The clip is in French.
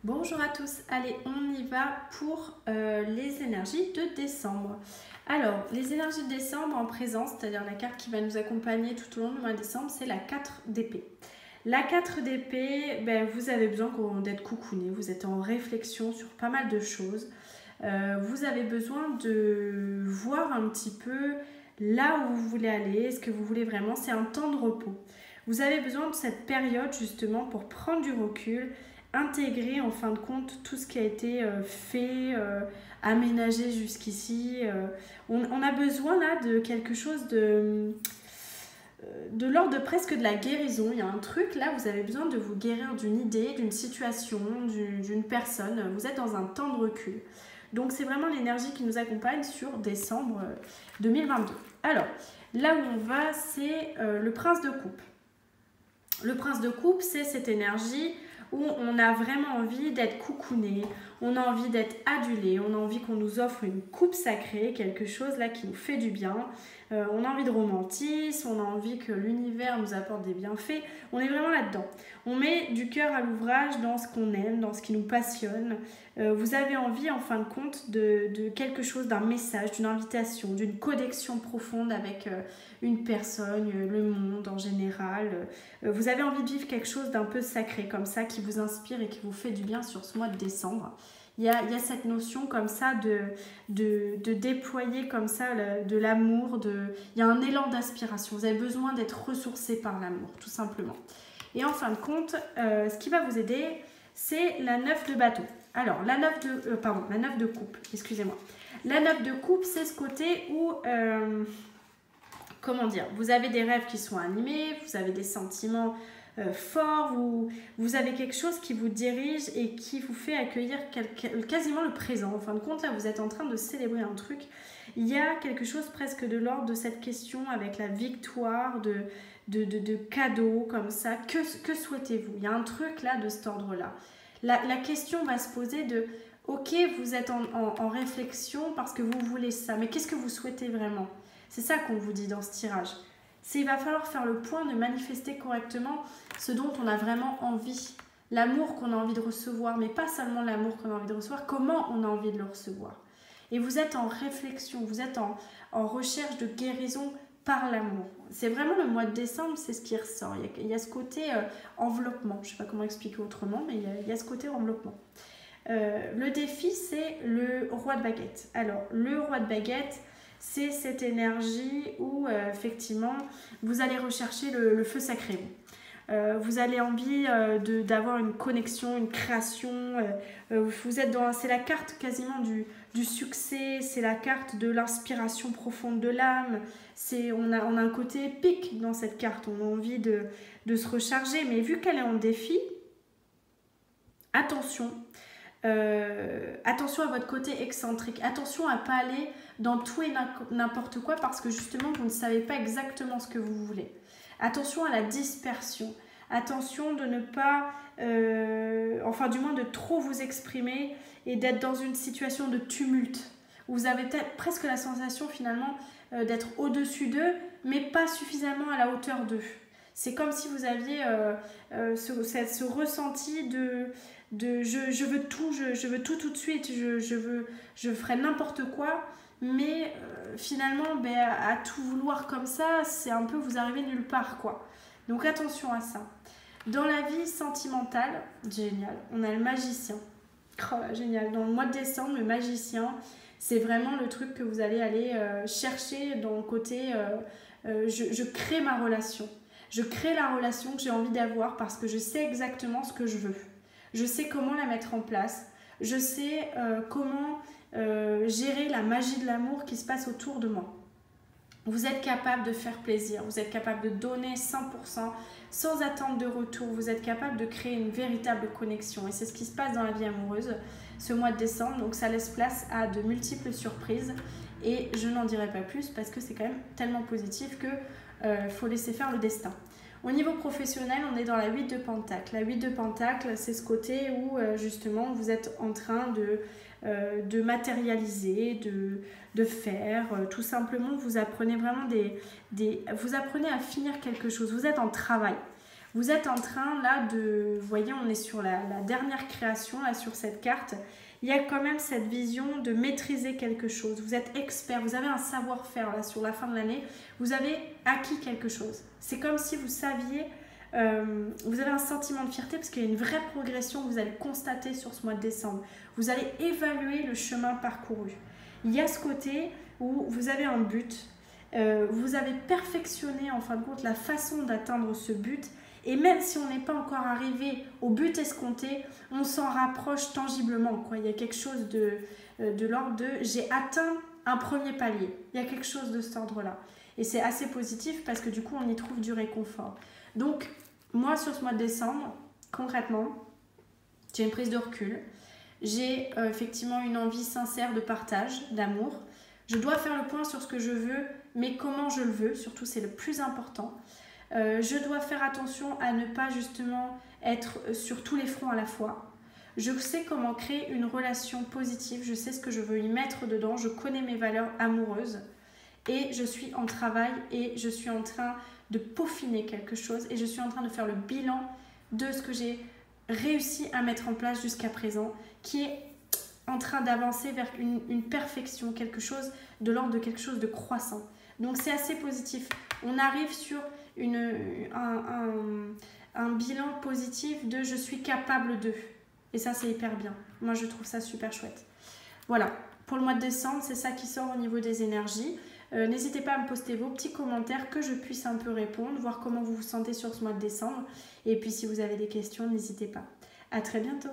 Bonjour à tous, allez on y va pour les énergies de décembre. Alors les énergies de décembre en présence, c'est-à-dire la carte qui va nous accompagner tout au long du mois de décembre, c'est la 4 d'épée. La 4 d'épée, vous avez besoin d'être coucouné, vous êtes en réflexion sur pas mal de choses. Vous avez besoin de voir un petit peu là où vous voulez aller, ce que vous voulez vraiment, c'est un temps de repos. Vous avez besoin de cette période justement pour prendre du recul, intégrer en fin de compte tout ce qui a été fait, aménagé jusqu'ici. On a besoin là de quelque chose de l'ordre de presque de la guérison. Il y a un truc là, vous avez besoin de vous guérir d'une idée, d'une situation, d'une personne. Vous êtes dans un temps de recul. Donc c'est vraiment l'énergie qui nous accompagne sur décembre 2022. Alors, là où on va, c'est le prince de coupe. Le prince de coupe, c'est cette énergie où on a vraiment envie d'être coucouné, on a envie d'être adulé, on a envie qu'on nous offre une coupe sacrée, quelque chose là qui nous fait du bien. On a envie de romantisme, on a envie que l'univers nous apporte des bienfaits. On est vraiment là-dedans. On met du cœur à l'ouvrage dans ce qu'on aime, dans ce qui nous passionne. Vous avez envie, en fin de compte, de quelque chose, d'un message, d'une invitation, d'une connexion profonde avec une personne, le monde en général. Vous avez envie de vivre quelque chose d'un peu sacré comme ça, qui vous inspire et qui vous fait du bien sur ce mois de décembre. Il y a cette notion comme ça de déployer comme ça de l'amour, il y a un élan d'aspiration. Vous avez besoin d'être ressourcé par l'amour, tout simplement. Et en fin de compte, ce qui va vous aider, c'est la 9 de bâton. Alors, la 9 de coupe, excusez-moi. La 9 de coupe, c'est ce côté où, comment dire, vous avez des rêves qui sont animés, vous avez des sentiments fort, vous avez quelque chose qui vous dirige et qui vous fait accueillir quasiment le présent. En fin de compte, là, vous êtes en train de célébrer un truc. Il y a quelque chose presque de l'ordre de cette question avec la victoire, de cadeaux comme ça. Que souhaitez-vous? Il y a un truc là de cet ordre-là. La question va se poser de ok, vous êtes en réflexion parce que vous voulez ça, mais qu'est-ce que vous souhaitez vraiment? C'est ça qu'on vous dit dans ce tirage. Il va falloir faire le point de manifester correctement ce dont on a vraiment envie. L'amour qu'on a envie de recevoir, mais pas seulement l'amour qu'on a envie de recevoir, comment on a envie de le recevoir. Et vous êtes en réflexion, vous êtes en recherche de guérison par l'amour. C'est vraiment le mois de décembre, c'est ce qui ressort. Il y a ce côté enveloppement, je ne sais pas comment expliquer autrement, mais il y a ce côté enveloppement. Le défi, c'est le roi de baguette. Alors, le roi de baguette, c'est cette énergie où effectivement vous allez rechercher le feu sacré. Vous avez envie d'avoir une connexion, une création. Vous êtes c'est la carte quasiment du succès, c'est la carte de l'inspiration profonde de l'âme. On a un côté épique dans cette carte. On a envie de se recharger, mais vu qu'elle est en défi, attention. Attention à votre côté excentrique, attention à ne pas aller dans tout et n'importe quoi parce que justement vous ne savez pas exactement ce que vous voulez. Attention à la dispersion, attention de ne pas, enfin du moins de trop vous exprimer et d'être dans une situation de tumulte où vous avez peut-être presque la sensation finalement d'être au-dessus d'eux mais pas suffisamment à la hauteur d'eux. C'est comme si vous aviez ce ressenti je veux tout, je veux tout de suite, je ferai n'importe quoi, mais finalement, à tout vouloir comme ça, c'est un peu vous arrivez nulle part, quoi. Donc attention à ça. Dans la vie sentimentale, génial, on a le magicien. Oh, génial, dans le mois de décembre, le magicien, c'est vraiment le truc que vous allez aller chercher dans le côté je crée ma relation. Je crée la relation que j'ai envie d'avoir parce que je sais exactement ce que je veux. Je sais comment la mettre en place. Je sais comment gérer la magie de l'amour qui se passe autour de moi. Vous êtes capable de faire plaisir. Vous êtes capable de donner 100% sans attendre de retour. Vous êtes capable de créer une véritable connexion. Et c'est ce qui se passe dans la vie amoureuse ce mois de décembre. Donc ça laisse place à de multiples surprises. Et je n'en dirai pas plus parce que c'est quand même tellement positif que faut laisser faire le destin. Au niveau professionnel, on est dans la 8 de Pentacle. La 8 de Pentacle, c'est ce côté où justement vous êtes en train de matérialiser, de faire. Tout simplement, vous apprenez vraiment vous apprenez à finir quelque chose. Vous êtes en travail. Vous êtes en train là de... Vous voyez, on est sur la dernière création, là sur cette carte. Il y a quand même cette vision de maîtriser quelque chose. Vous êtes expert, vous avez un savoir-faire là sur la fin de l'année. Vous avez acquis quelque chose. C'est comme si vous saviez... vous avez un sentiment de fierté parce qu'il y a une vraie progression que vous allez constater sur ce mois de décembre. Vous allez évaluer le chemin parcouru. Il y a ce côté où vous avez un but, vous avez perfectionné en fin de compte la façon d'atteindre ce but et même si on n'est pas encore arrivé au but escompté, on s'en rapproche tangiblement, quoi. Il y a quelque chose de l'ordre de j'ai atteint un premier palier. Il y a quelque chose de cet ordre-là. Et c'est assez positif parce que du coup on y trouve du réconfort. Donc moi sur ce mois de décembre, concrètement, j'ai une prise de recul. J'ai effectivement une envie sincère de partage, d'amour. Je dois faire le point sur ce que je veux, mais comment je le veux, surtout c'est le plus important. Je dois faire attention à ne pas justement être sur tous les fronts à la fois. Je sais comment créer une relation positive, je sais ce que je veux y mettre dedans, je connais mes valeurs amoureuses et je suis en travail et je suis en train de peaufiner quelque chose et je suis en train de faire le bilan de ce que j'ai réussi à mettre en place jusqu'à présent, qui est en train d'avancer vers une perfection, quelque chose de l'ordre de quelque chose de croissant. Donc c'est assez positif. On arrive sur un bilan positif de je suis capable de. Et ça c'est hyper bien. Moi je trouve ça super chouette. Voilà, pour le mois de décembre, c'est ça qui sort au niveau des énergies. N'hésitez pas à me poster vos petits commentaires, que je puisse un peu répondre, voir comment vous vous sentez sur ce mois de décembre. Et puis si vous avez des questions, n'hésitez pas. À très bientôt.